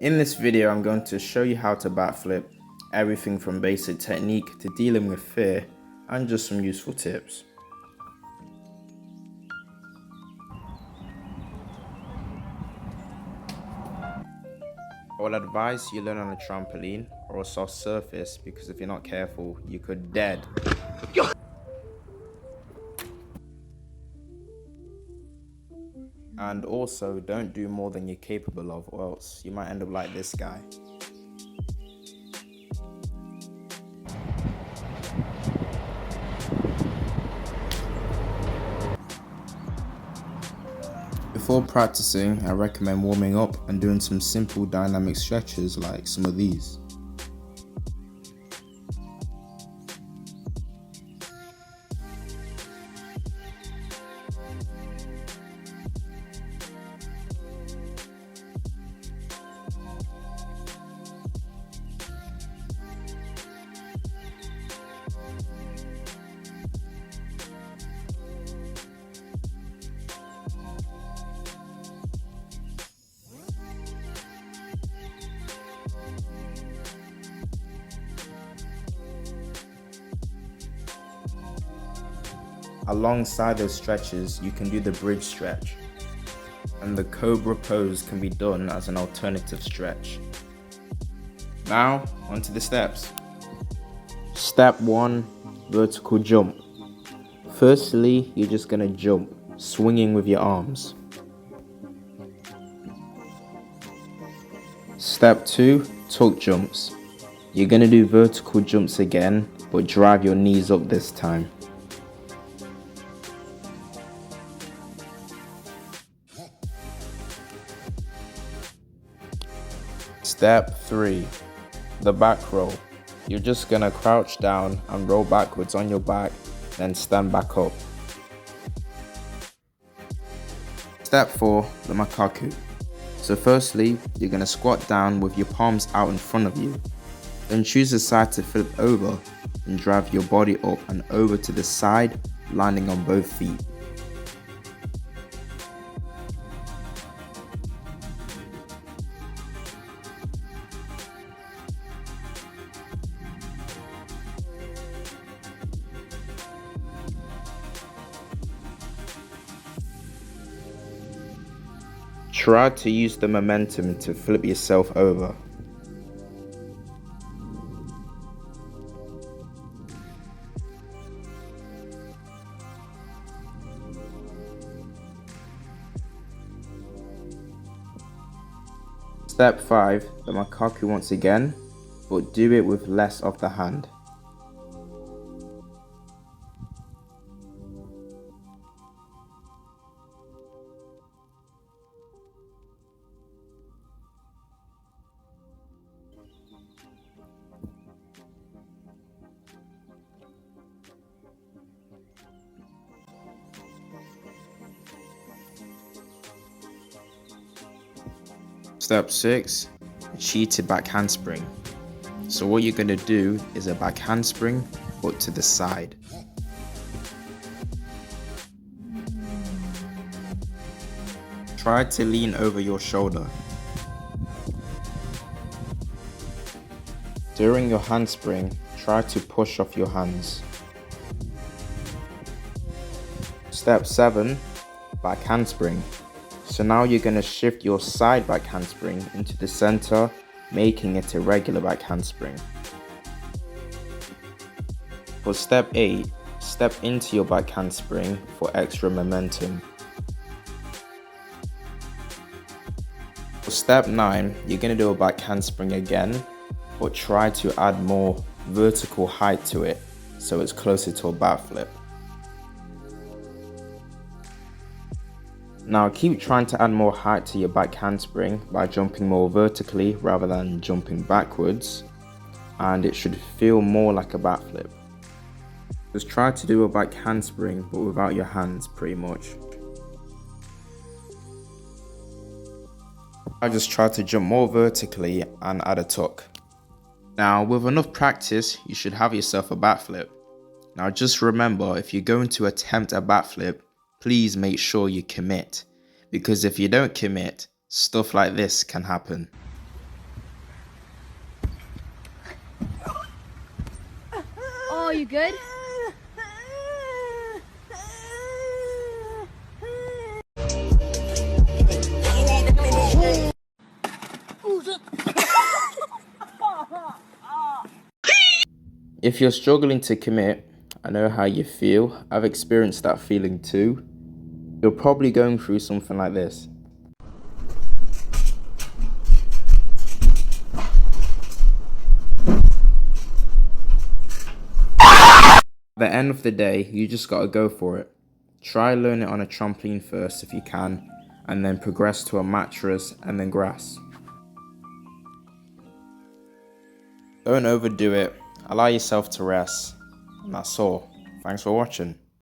In this video, I'm going to show you how to backflip, everything from basic technique to dealing with fear, and just some useful tips. I would advise you learn on a trampoline or a soft surface because if you're not careful, you could dead. And also, don't do more than you're capable of, or else you might end up like this guy. Before practicing, I recommend warming up and doing some simple dynamic stretches like some of these. Alongside those stretches, you can do the bridge stretch, and the cobra pose can be done as an alternative stretch. Now, onto the steps. Step 1, vertical jump. Firstly, you're just going to jump, swinging with your arms. Step 2, tuck jumps. You're going to do vertical jumps again, but drive your knees up this time. Step 3, the back roll. You're just going to crouch down and roll backwards on your back, then stand back up. Step 4, the Macaco. So firstly, you're going to squat down with your palms out in front of you. Then choose a side to flip over and drive your body up and over to the side, landing on both feet. Try to use the momentum to flip yourself over. Step 5, the Macaco once again, but do it with less of the hand. Step 6, cheated back handspring. So what you're going to do is a back handspring, but to the side. Try to lean over your shoulder. During your handspring, try to push off your hands. Step 7, back handspring. So now you're going to shift your side back handspring into the center, making it a regular back handspring. For step 8, step into your back handspring for extra momentum. For step 9, you're going to do a back handspring again, but try to add more vertical height to it so it's closer to a backflip. Now keep trying to add more height to your back handspring by jumping more vertically rather than jumping backwards, and it should feel more like a backflip. Just try to do a back handspring but without your hands pretty much. I just try to jump more vertically and add a tuck. Now with enough practice you should have yourself a backflip. Now just remember, if you're going to attempt a backflip, please make sure you commit, because if you don't commit, stuff like this can happen. you good? If you're struggling to commit, I know how you feel. I've experienced that feeling too. You're probably going through something like this. At the end of the day, you just gotta go for it. Try learn it on a trampoline first if you can, and then progress to a mattress and then grass. Don't overdo it. Allow yourself to rest. And that's all. Thanks for watching.